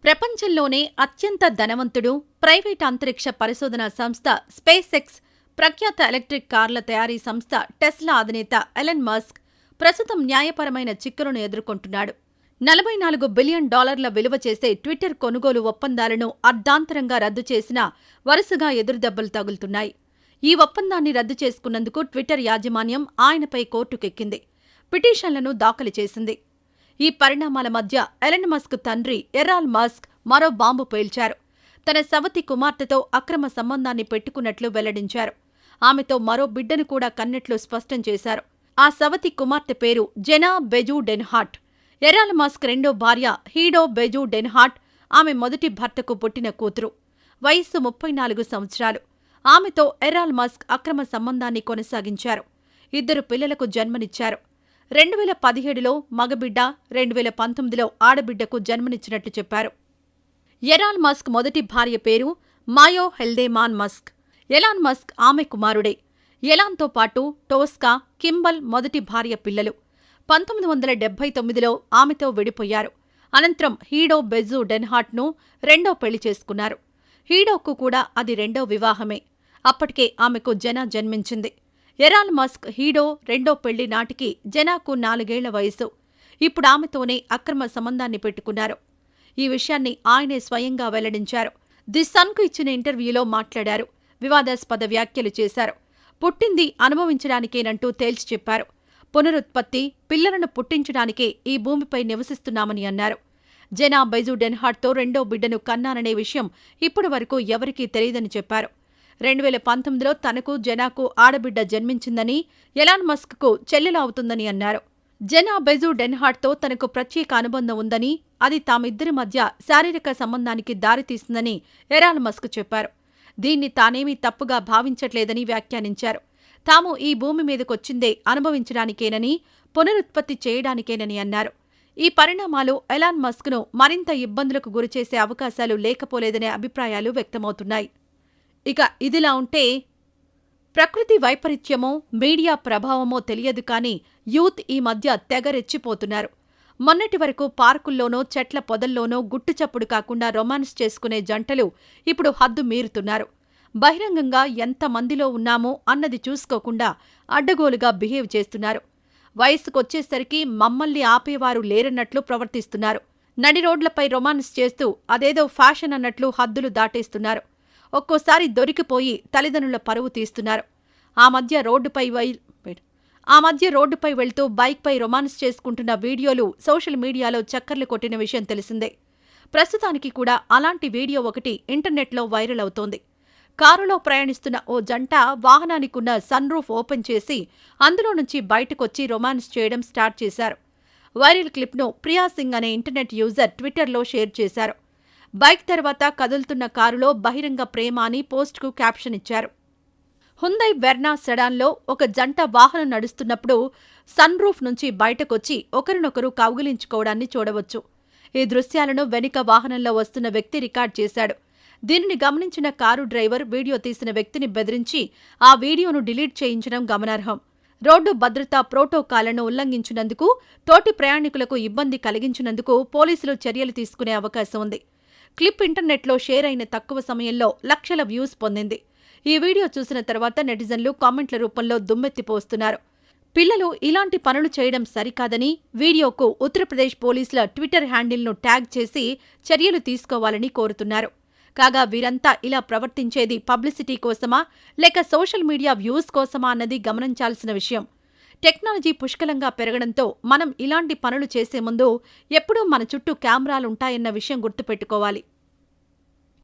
ప్రపంచంలోనే అత్యంత ధనవంతుడు, ప్రైవేట్ అంతరిక్ష పరిశోధనా సంస్థ స్పేస్ ఎక్స్, ప్రఖ్యాత ఎలక్ట్రిక్ కార్ల తయారీ సంస్థ టెస్లా అధినేత ఎలన్ మస్క్ ప్రస్తుతం న్యాయపరమైన చిక్కులను ఎదుర్కొంటున్నాడు. $44 బిలియన్ విలువ చేసే ట్విట్టర్ కొనుగోలు ఒప్పందాలను అర్ధాంతరంగా రద్దు చేసినా వరుసగా ఎదురుదెబ్బలు తగులుతున్నాయి. ఈ ఒప్పందాన్ని రద్దు చేసుకున్నందుకు ట్విట్టర్ యాజమాన్యం ఆయనపై కోర్టుకెక్కింది. పిటిషన్లను దాఖలు చేసింది. ఈ పరిణామాల మధ్య ఎలన్ మస్క్ తండ్రి ఎరాల్ మస్క్ మరో బాంబు పేల్చారు. తన సవతి కుమార్తెతో అక్రమ సంబంధాన్ని పెట్టుకున్నట్లు వెల్లడించారు. ఆమెతో మరో బిడ్డను కూడా కన్నట్లు స్పష్టం చేశారు. ఆ సవతి కుమార్తె పేరు జెనా బెజూ డెన్హార్ట్. ఎరాల్ మస్క్ రెండో భార్య హీడో బెజూ డెన్హార్ట్ ఆమె మొదటి భర్తకు పుట్టిన కూతురు. వయస్సు 34 సంవత్సరాలు. ఆమెతో ఎరాల్ మస్క్ అక్రమ సంబంధాన్ని కొనసాగించారు. 2 పిల్లలకు జన్మనిచ్చారు. 2017లో మగబిడ్డ, 2019లో ఆడబిడ్డకు జన్మనిచ్చినట్లు చెప్పారు. ఎరాల్ మస్క్ మొదటి భార్య పేరు మాయో హెల్దేమాన్ మస్క్. ఎలాన్ మస్క్ ఆమె కుమారుడే. ఎలాన్తో పాటు టోస్కా, కింబల్ మొదటి భార్య పిల్లలు. 1979లో ఆమెతో విడిపోయారు. అనంతరం హీడో బెజూ డెన్హార్ట్ను రెండో పెళ్లి చేసుకున్నారు. హీడోకు కూడా అది రెండో వివాహమే. అప్పటికే ఆమెకు జెనా జన్మించింది. ఎరాల్ మస్క్ హీడో రెండో పెళ్లి నాటికి జెనాకు 4 ఏళ్ల వయసు. ఇప్పుడు ఆమెతోనే అక్రమ సంబంధాన్ని పెట్టుకున్నారు. ఈ విషయాన్ని ఆయనే స్వయంగా వెల్లడించారు. ది సన్కు ఇచ్చిన ఇంటర్వ్యూలో మాట్లాడారు. వివాదాస్పద వ్యాఖ్యలు చేశారు. పుట్టింది అనుభవించడానికేనంటూ తేల్చి చెప్పారు. పునరుత్పత్తి, పిల్లలను పుట్టించడానికే ఈ భూమిపై నివసిస్తున్నామని అన్నారు. జెనా బెజూ డెన్హార్ట్తో రెండో బిడ్డను కన్నాననే విషయం ఇప్పటి వరకు ఎవరికీ తెలియదని చెప్పారు. 2019లో తనకు జెనాకు ఆడబిడ్డ జన్మించిందని, ఎలాన్ మస్క్కు చెల్లెలు అవుతుందని అన్నారు. జెనా బెజూ డెన్హార్ట్తో తనకు ప్రత్యేక అనుబంధం ఉందని, అది తామిద్దరి మధ్య శారీరక సంబంధానికి దారితీస్తుందని ఎరాల్ మస్క్ చెప్పారు. దీన్ని తానేమీ తప్పుగా భావించట్లేదని వ్యాఖ్యానించారు. తాము ఈ భూమి మీదకొచ్చిందే అనుభవించడానికేనని, పునరుత్పత్తి చేయడానికేనని అన్నారు. ఈ పరిణామాలు ఎలాన్ మస్క్ను మరింత ఇబ్బందులకు గురిచేసే అవకాశాలు లేకపోలేదనే అభిప్రాయాలు వ్యక్తమవుతున్నాయి. ఇక ఇదిలా ఉంటే, ప్రకృతి వైపరీత్యమో, మీడియా ప్రభావమో తెలియదు కానీ యూత్ ఈ మధ్య తెగ రెచ్చిపోతున్నారు. మొన్నటి వరకు పార్కుల్లోనో, చెట్ల పొదల్లోనో గుట్టుచప్పుడు కాకుండా రొమాన్స్ చేసుకునే జంటలు ఇప్పుడు హద్దు మీరుతున్నారు. బహిరంగంగా ఎంతమందిలో ఉన్నామో అన్నది చూసుకోకుండా అడ్డగోలుగా బిహేవ్ చేస్తున్నారు. వయసుకొచ్చేసరికి మమ్మల్ని ఆపేవారు లేరన్నట్లు ప్రవర్తిస్తున్నారు. నడి రోడ్లపై రొమాన్స్ చేస్తూ అదేదో ఫ్యాషన్ అన్నట్లు హద్దులు దాటేస్తున్నారు. ఒక్కోసారి దొరికిపోయి తల్లిదండ్రుల పరువు తీస్తున్నారు. ఆ మధ్య రోడ్డుపై వెళ్తూ బైక్పై రొమాన్స్ చేసుకుంటున్న వీడియోలు సోషల్ మీడియాలో చక్కర్లు కొట్టిన విషయం తెలిసిందే. ప్రస్తుతానికి కూడా అలాంటి వీడియో ఒకటి ఇంటర్నెట్లో వైరల్ అవుతోంది. కారులో ప్రయాణిస్తున్న ఓ జంట వాహనానికున్న సన్ రూఫ్ ఓపెన్ చేసి అందులో నుంచి బయటకొచ్చి రొమాన్స్ చేయడం స్టార్ట్ చేశారు. వైరల్ క్లిప్ను ప్రియా సింగ్ అనే ఇంటర్నెట్ యూజర్ ట్విట్టర్లో షేర్ చేశారు. బైక్ తర్వాత కదులుతున్న కారులో బహిరంగ ప్రేమ అని పోస్ట్కు క్యాప్షన్ ఇచ్చారు. హుందై వెర్నా సెడాన్లో ఒక జంట వాహనం నడుస్తున్నప్పుడు సన్ రూఫ్ నుంచి బయటకొచ్చి ఒకరినొకరు కౌగిలించుకోవడాన్ని చూడవచ్చు. ఈ దృశ్యాలను వెనుక వాహనంలో వస్తున్న వ్యక్తి రికార్డ్ చేశాడు. దీనిని గమనించిన కారు డ్రైవర్ వీడియో తీసిన వ్యక్తిని బెదిరించి ఆ వీడియోను డిలీట్ చేయించడం గమనార్హం. రోడ్డు భద్రతా ప్రోటోకాల్లను ఉల్లంఘించినందుకు, తోటి ప్రయాణికులకు ఇబ్బంది కలిగించినందుకు పోలీసులు చర్యలు తీసుకునే అవకాశం ఉంది. క్లిప్ ఇంటర్నెట్లో షేర్ అయిన తక్కువ సమయంలో లక్షల వ్యూస్ పొందింది. ఈ వీడియో చూసిన తర్వాత నెటిజన్లు కామెంట్ల రూపంలో దుమ్మెత్తిపోస్తున్నారు. పిల్లలు ఇలాంటి పనులు చేయడం సరికాదని, వీడియోకు ఉత్తరప్రదేశ్ పోలీసుల ట్విట్టర్ హ్యాండిల్ను ట్యాగ్ చేసి చర్యలు తీసుకోవాలని కోరుతున్నారు. కాగా వీరంతా ఇలా ప్రవర్తించేది పబ్లిసిటీ కోసమా లేక సోషల్ మీడియా వ్యూస్ కోసమా అన్నది గమనించాల్సిన విషయం. టెక్నాలజీ పుష్కలంగా పెరగడంతో మనం ఇలాంటి పనులు చేసే ముందు ఎప్పుడూ మన చుట్టూ కెమెరాలుంటాయన్న విషయం గుర్తుపెట్టుకోవాలి.